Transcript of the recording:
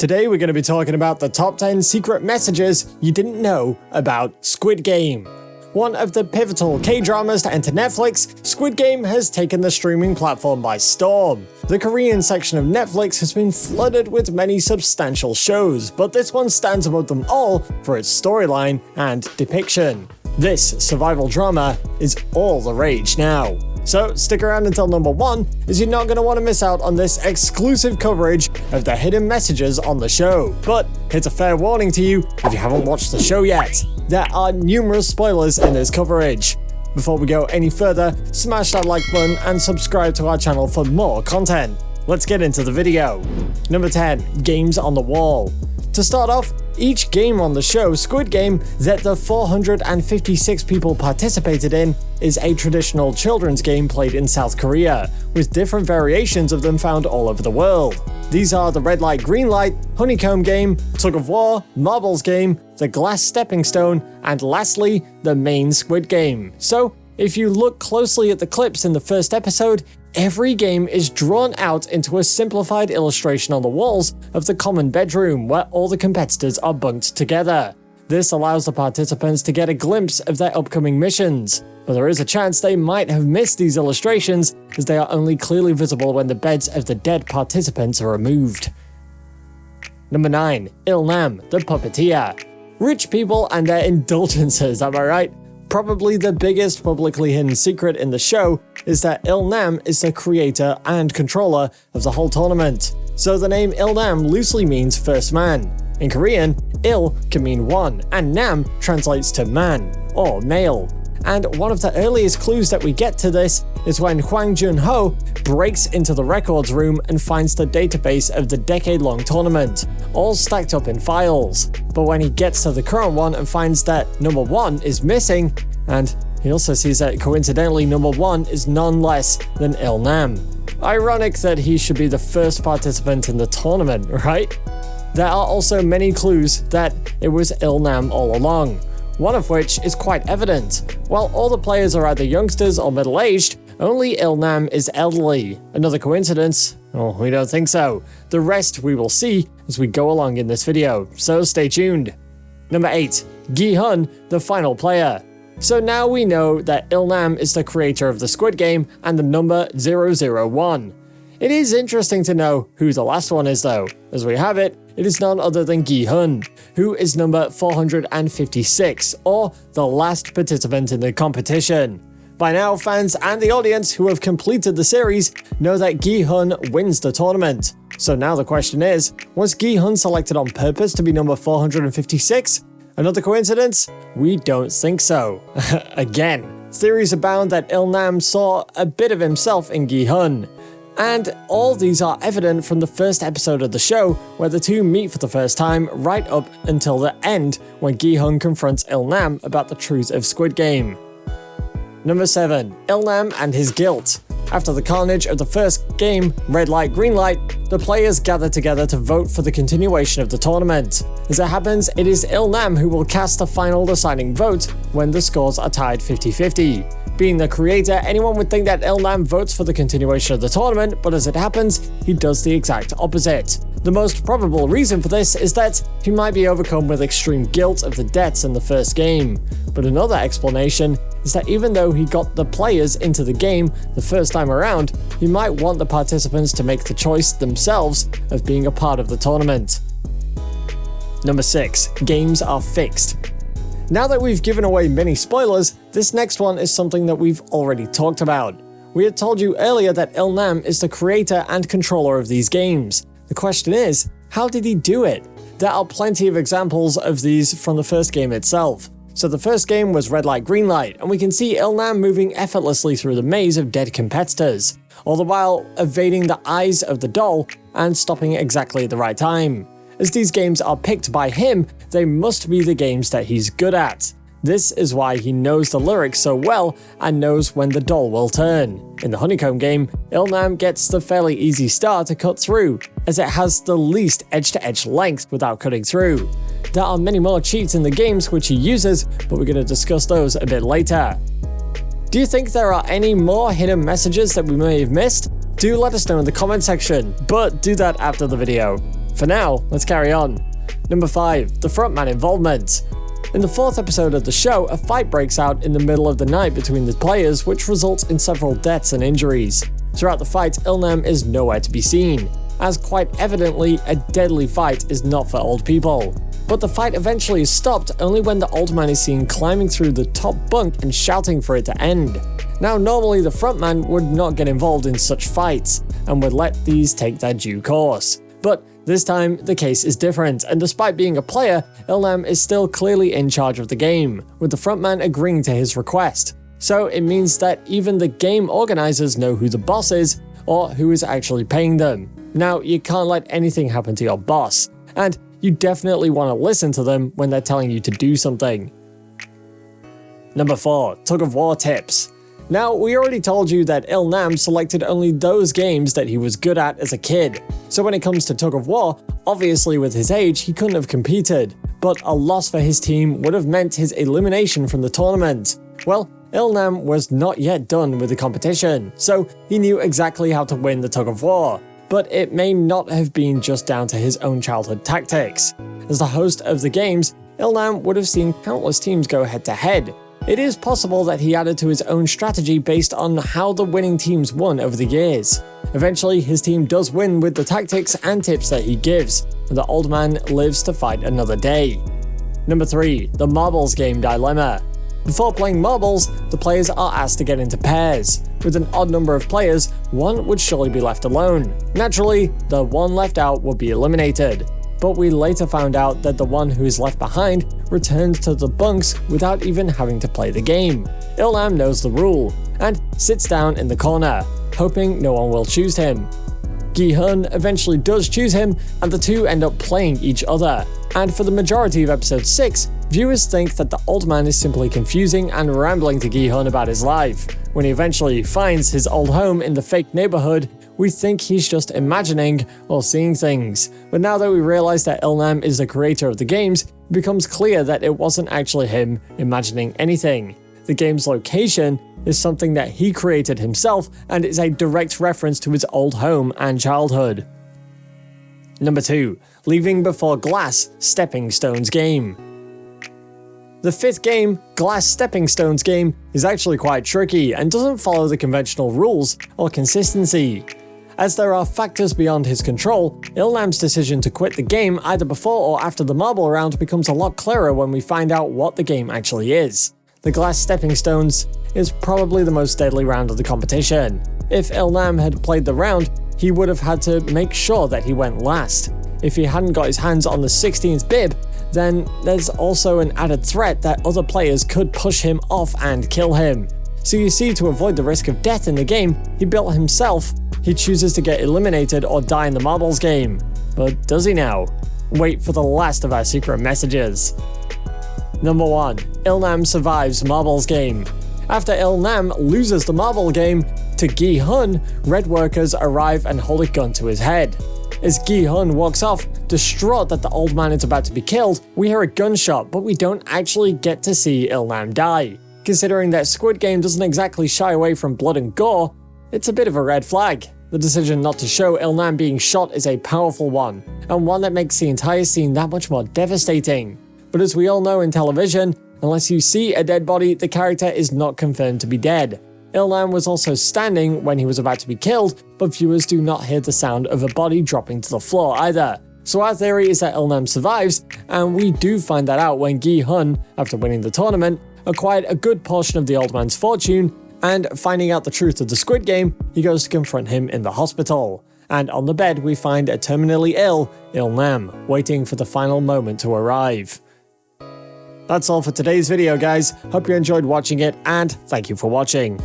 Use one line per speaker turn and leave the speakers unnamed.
Today we're going to be talking about the top 10 secret messages you didn't know about Squid Game. One of the pivotal K-dramas to enter Netflix, Squid Game has taken the streaming platform by storm. The Korean section of Netflix has been flooded with many substantial shows, but this one stands above them all for its storyline and depiction. This survival drama is all the rage now. So stick around until number 1, as you're not going to want to miss out on this exclusive coverage of the hidden messages on the show. But here's a fair warning to you if you haven't watched the show yet. There are numerous spoilers in this coverage. Before we go any further, smash that like button and subscribe to our channel for more content. Let's get into the video. Number 10. Games on the Wall. To start off, each game on the show, Squid Game, that the 456 people participated in, is a traditional children's game played in South Korea, with different variations of them found all over the world. These are the red light, green light, honeycomb game, tug of war, marbles game, the glass stepping stone, and lastly, the main Squid Game. So, if you look closely at the clips in the first episode, every game is drawn out into a simplified illustration on the walls of the common bedroom where all the competitors are bunked together. This allows the participants to get a glimpse of their upcoming missions, but there is a chance they might have missed these illustrations as they are only clearly visible when the beds of the dead participants are removed. Number 9. Il-nam, the puppeteer. Rich people and their indulgences, am I right? Probably the biggest publicly hidden secret in the show is that Il-nam is the creator and controller of the whole tournament. So the name Il-nam loosely means first man. In Korean, Il can mean one, and Nam translates to man, or male. And one of the earliest clues that we get to this is when Hwang Jun-ho breaks into the records room and finds the database of the decade-long tournament, all stacked up in files. But when he gets to the current one and finds that number 1 is missing, and he also sees that coincidentally number 1 is none less than Il-nam. Ironic that he should be the first participant in the tournament, right? There are also many clues that it was Il-nam all along, one of which is quite evident. While all the players are either youngsters or middle-aged, only Il-nam is elderly. Another coincidence? Oh, we don't think so. The rest we will see as we go along in this video, so stay tuned. Number 8. Gi-hun, the final player. So now we know that Il-nam is the creator of the Squid Game and the number 001. It is interesting to know who the last one is though. As we have it, it is none other than Gi-hun, who is number 456, or the last participant in the competition. By now, fans and the audience who have completed the series know that Gi-hun wins the tournament. So now the question is, was Gi-hun selected on purpose to be number 456? Another coincidence? We don't think so. Again, theories abound that Il-nam saw a bit of himself in Gi-hun. And all these are evident from the first episode of the show, where the two meet for the first time right up until the end when Gi-hun confronts Il-nam about the truth of Squid Game. Number 7. Il-nam and his guilt. After the carnage of the first game, red light, green light, the players gather together to vote for the continuation of the tournament. As it happens, it is Il-nam who will cast the final deciding vote when the scores are tied 50-50. Being the creator, anyone would think that Il-nam votes for the continuation of the tournament, but as it happens, he does the exact opposite. The most probable reason for this is that he might be overcome with extreme guilt of the deaths in the first game. But another explanation is that even though he got the players into the game the first time around, he might want the participants to make the choice themselves of being a part of the tournament. Number 6. Games are fixed. Now that we've given away many spoilers, this next one is something that we've already talked about. We had told you earlier that Il-nam is the creator and controller of these games. The question is, how did he do it? There are plenty of examples of these from the first game itself. So the first game was red light, green light, and we can see Il-nam moving effortlessly through the maze of dead competitors, all the while evading the eyes of the doll and stopping exactly at the right time. As these games are picked by him, they must be the games that he's good at. This is why he knows the lyrics so well and knows when the doll will turn. In the honeycomb game, Il-nam gets the fairly easy star to cut through, as it has the least edge-to-edge length without cutting through. There are many more cheats in the games which he uses, but we're going to discuss those a bit later. Do you think there are any more hidden messages that we may have missed? Do let us know in the comment section, but do that after the video. For now, let's carry on. Number 5. The frontman involvement. In the 4th episode of the show, a fight breaks out in the middle of the night between the players, which results in several deaths and injuries. Throughout the fight, Ilnam is nowhere to be seen, as quite evidently a deadly fight is not for old people. But the fight eventually is stopped only when the old man is seen climbing through the top bunk and shouting for it to end. Now normally the frontman would not get involved in such fights, and would let these take their due course. But this time the case is different, and despite being a player, Ilnam is still clearly in charge of the game, with the frontman agreeing to his request. So it means that even the game organizers know who the boss is, or who is actually paying them. Now you can't let anything happen to your boss, and you definitely want to listen to them when they're telling you to do something. Number 4. Tug of War tips. Now, we already told you that Ilnam selected only those games that he was good at as a kid. So when it comes to Tug of War, obviously with his age, he couldn't have competed. But a loss for his team would have meant his elimination from the tournament. Well, Ilnam was not yet done with the competition, so he knew exactly how to win the Tug of War. But it may not have been just down to his own childhood tactics. As the host of the games, Ilnam would have seen countless teams go head-to-head. It is possible that he added to his own strategy based on how the winning teams won over the years. Eventually, his team does win with the tactics and tips that he gives, and the old man lives to fight another day. Number 3. The Marbles Game Dilemma. Before playing marbles, the players are asked to get into pairs. With an odd number of players, one would surely be left alone. Naturally, the one left out would be eliminated. But we later found out that the one who is left behind returns to the bunks without even having to play the game. Ilnam knows the rule, and sits down in the corner, hoping no one will choose him. Gi-hun eventually does choose him, and the two end up playing each other. And for the majority of episode 6, viewers think that the old man is simply confusing and rambling to Gi-hun about his life. When he eventually finds his old home in the fake neighborhood, we think he's just imagining or seeing things. But now that we realize that Ilnam is the creator of the games, it becomes clear that it wasn't actually him imagining anything. The game's location is something that he created himself and is a direct reference to his old home and childhood. Number 2. Leaving Before Glass Stepping Stones Game. The 5th game, Glass Stepping Stones Game, is actually quite tricky and doesn't follow the conventional rules or consistency. As there are factors beyond his control, Ilnam's decision to quit the game either before or after the marble round becomes a lot clearer when we find out what the game actually is. The Glass Stepping Stones is probably the most deadly round of the competition. If Ilnam had played the round, he would have had to make sure that he went last. If he hadn't got his hands on the 16th bib, then there's also an added threat that other players could push him off and kill him. So you see, to avoid the risk of death in the game he built himself, he chooses to get eliminated or die in the marbles game. But does he now? Wait for the last of our secret messages. Number 1. Ilnam survives marbles game. After Ilnam loses the marble game to Gi-hun, red workers arrive and hold a gun to his head. As Gi-hun walks off, distraught that the old man is about to be killed, we hear a gunshot, but we don't actually get to see Ilnam die. Considering that Squid Game doesn't exactly shy away from blood and gore, it's a bit of a red flag. The decision not to show Ilnam being shot is a powerful one, and one that makes the entire scene that much more devastating. But as we all know in television, unless you see a dead body, the character is not confirmed to be dead. Ilnam was also standing when he was about to be killed, but viewers do not hear the sound of a body dropping to the floor either. So our theory is that Ilnam survives, and we do find that out when Gi-hun, after winning the tournament, acquired a good portion of the old man's fortune, and finding out the truth of the Squid Game, he goes to confront him in the hospital. And on the bed we find a terminally ill Ilnam, waiting for the final moment to arrive. That's all for today's video, guys. Hope you enjoyed watching it, and thank you for watching.